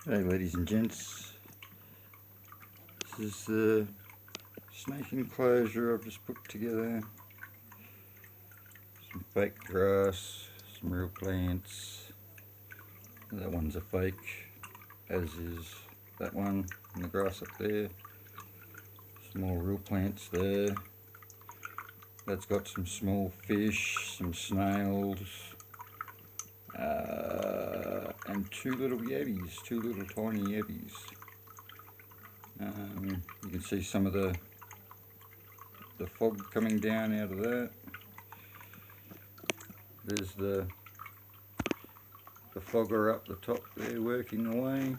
Hey ladies and gents, this is the snake enclosure I've just put together. Some fake grass, some real plants. That one's a fake, as is that one, and the grass up there. Some more real plants there. That's got some small fish, some snails, and two little yabbies, two little tiny yabbies. You can see some of the fog coming down out of that. There's the fogger up the top there working away,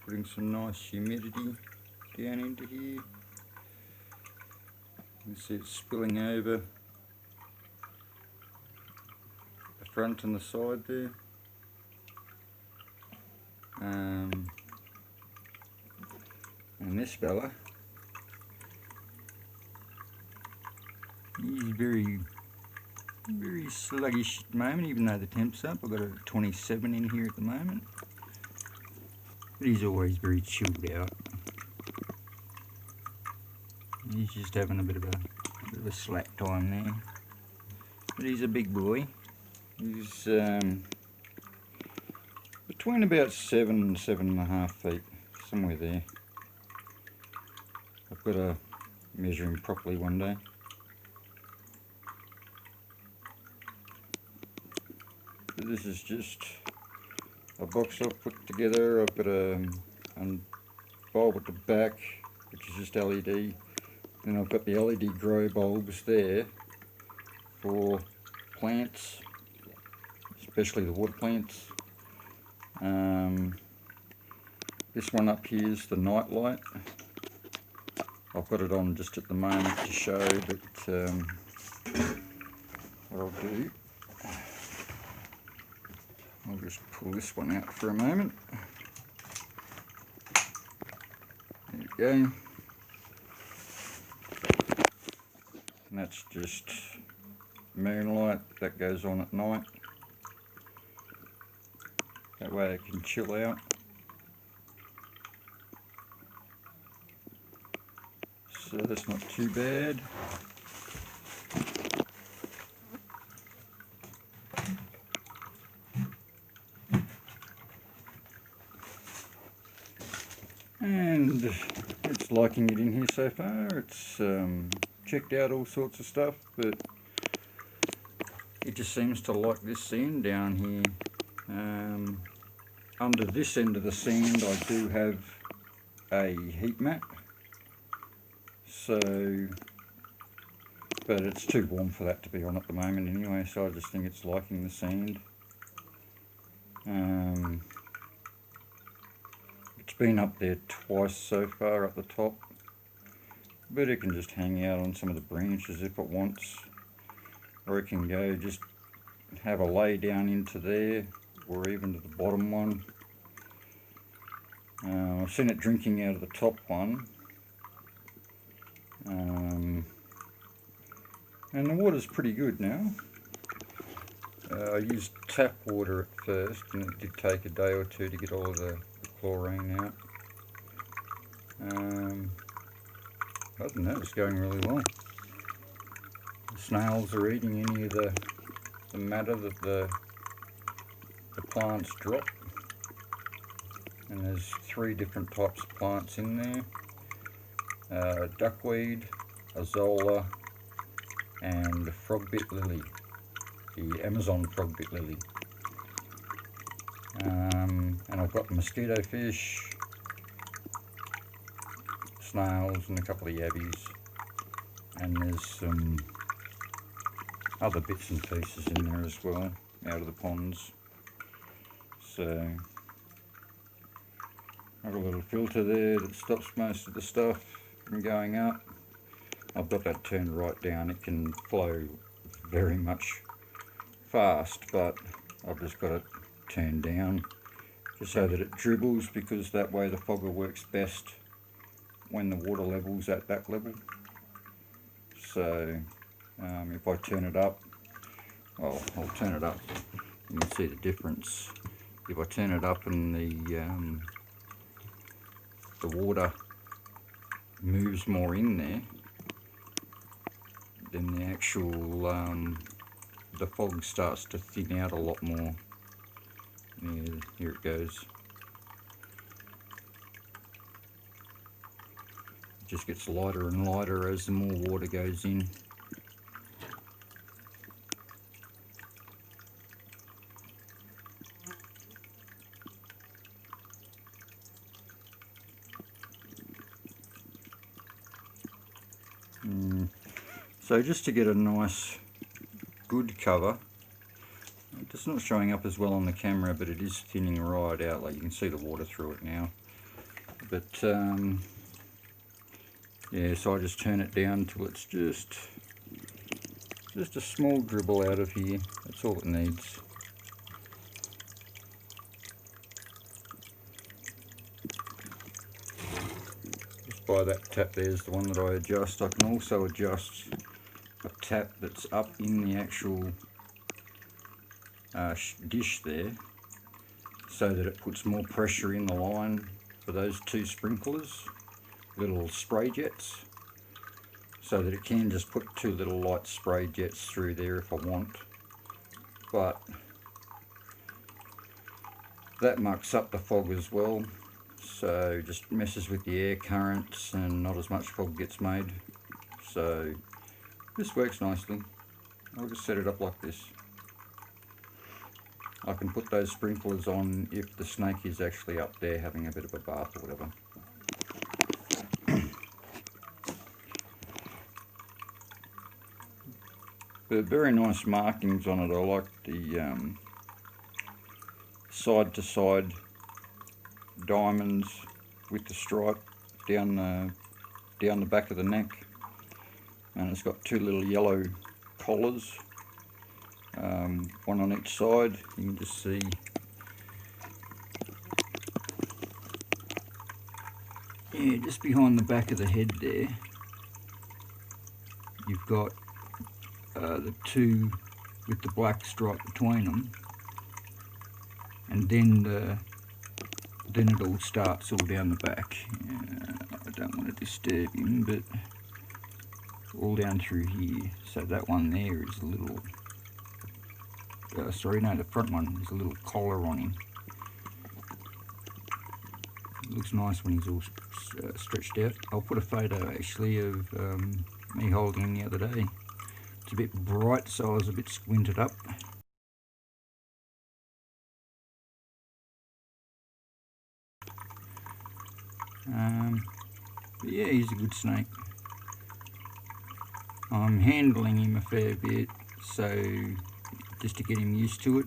putting some nice humidity down into here. You can see it spilling over the front and the side there. And this fella, he's very sluggish at the moment, even though the temp's up. I've got a 27 in here at the moment, but he's always very chilled out. He's just having a bit of a slack time there, but he's a big boy. He's between about 7 and 7.5 feet, somewhere there. I've got to measure him properly one day. But this is just a box I've put together. I've got a bulb at the back, which is just LED. Then I've got the LED grow bulbs there for plants, especially the water plants. This one up here is the night light. I've got it on just at the moment to show that what I'll do, I'll just pull this one out for a moment. There we go. And that's just moonlight that goes on at night. That way it can chill out. So that's not too bad. And it's liking it in here so far. It's checked out all sorts of stuff, but it just seems to like this sand down here. Under this end of the sand I do have a heat mat, so, but it's too warm for that to be on at the moment anyway, so I just think it's liking the sand. It's been up there twice so far up the top, but it can just hang out on some of the branches if it wants, or it can go just have a lay down into there, or even to the bottom one. I've seen it drinking out of the top one, and the water's pretty good now. I used tap water at first, and it did take a day or two to get all of the chlorine out. Other than that, it's going really well. The snails are eating any of the matter that the plants drop, and there's 3 different types of plants in there: duckweed, azolla, and frogbit lily, the Amazon frogbit lily. And I've got mosquito fish, snails, and a couple of yabbies, and there's some other bits and pieces in there as well out of the ponds. So I've got a little filter there that stops most of the stuff from going up. I've got that turned right down. It can flow very much fast, but I've just got it turned down just so that it dribbles, because that way the fogger works best when the water level's at that level. So if I turn it up, well, I'll turn it up, you can see the difference. If I turn it up and the water moves more in there, then the actual the fog starts to thin out a lot more. Yeah, here it goes. It just gets lighter and lighter as the more water goes in. So just to get a nice good cover, it's not showing up as well on the camera, but it is thinning right out, like you can see the water through it now. But yeah, so I just turn it down till it's just a small dribble out of here. That's all it needs. Just by that tap there's the one that I adjust. I can also adjust a tap that's up in the actual dish there, so that it puts more pressure in the line for those two sprinklers, little spray jets, so that it can just put two little light spray jets through there if I want. But that mucks up the fog as well, so just messes with the air currents and not as much fog gets made. So this works nicely. I'll just set it up like this. I can put those sprinklers on if the snake is actually up there having a bit of a bath or whatever. But very nice markings on it. I like the side to side diamonds with the stripe down the back of the neck, and it's got two little yellow collars, one on each side. You can just see just behind the back of the head there you've got the two with the black stripe between them, and then it all starts all down the back. I don't want to disturb him, but all down through here. So that one there is a little, sorry, no, the front one is a little collar on him. It looks nice when he's all stretched out. I'll put a photo actually of me holding him the other day. It's a bit bright, so I was a bit squinted up. But yeah, he's a good snake. I'm handling him a fair bit, so just to get him used to it.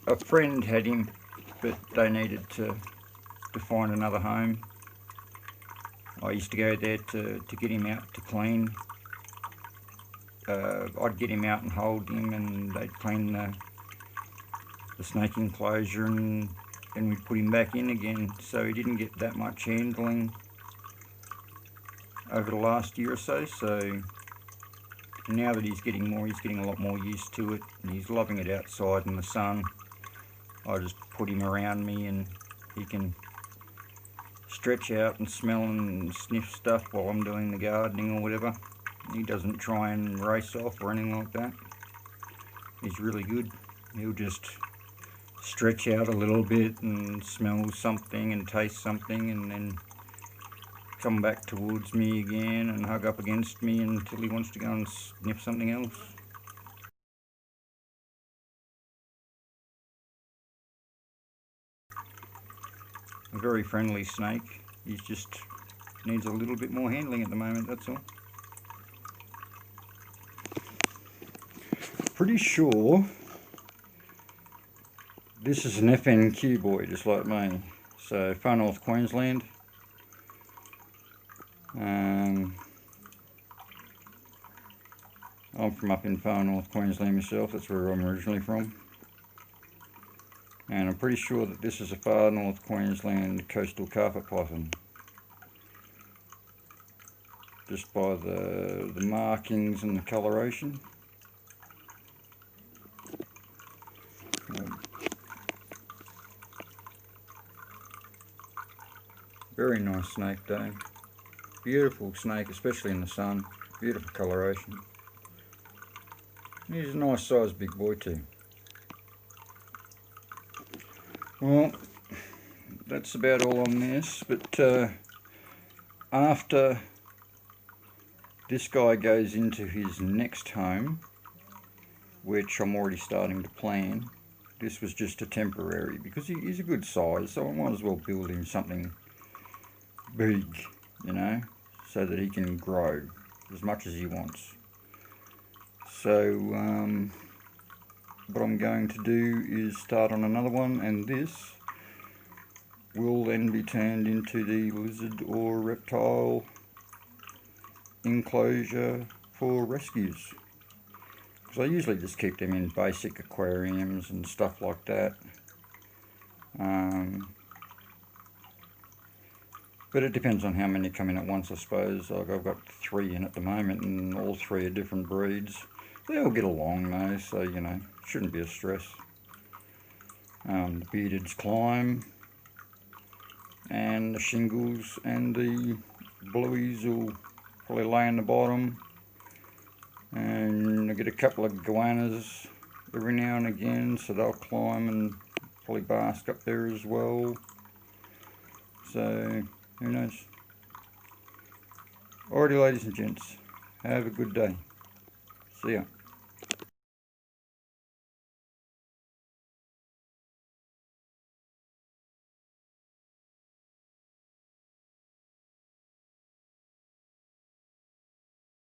A friend had him, but they needed to find another home. I used to go there to get him out to clean. I'd get him out and hold him, and they'd clean the snake enclosure, and then we'd put him back in again. So he didn't get that much handling over the last year or so. So now that he's getting a lot more used to it, and he's loving it outside in the sun. I just put him around me, and he can stretch out and smell and sniff stuff while I'm doing the gardening or whatever. He doesn't try and race off or anything like that. He's really good. He'll just stretch out a little bit and smell something and taste something, and then come back towards me again and hug up against me until he wants to go and sniff something else. A very friendly snake. He just needs a little bit more handling at the moment, that's all. Pretty sure this is an FNQ boy, just like me. So Far North Queensland. I'm from up in Far North Queensland myself. That's where I'm originally from. And I'm pretty sure that this is a Far North Queensland coastal carpet python. Just by the markings and the coloration. Very nice snake though. Beautiful snake, especially in the sun. Beautiful coloration. He's a nice sized big boy too. Well, that's about all on this, but after this guy goes into his next home, which I'm already starting to plan, this was just a temporary, because he's a good size, so I might as well build him something big, you know, so that he can grow as much as he wants. So what I'm going to do is start on another one, and this will then be turned into the lizard or reptile enclosure for rescues. Because I usually just keep them in basic aquariums and stuff like that. But it depends on how many come in at once, I suppose. Like I've got 3 in at the moment, and all 3 are different breeds. They all get along though, so you know, shouldn't be a stress. The beardeds climb, and the shingles and the blueies will probably lay in the bottom, and I get a couple of goannas every now and again, so they'll climb and probably bask up there as well. So who knows. Alrighty, ladies and gents, have a good day. See ya.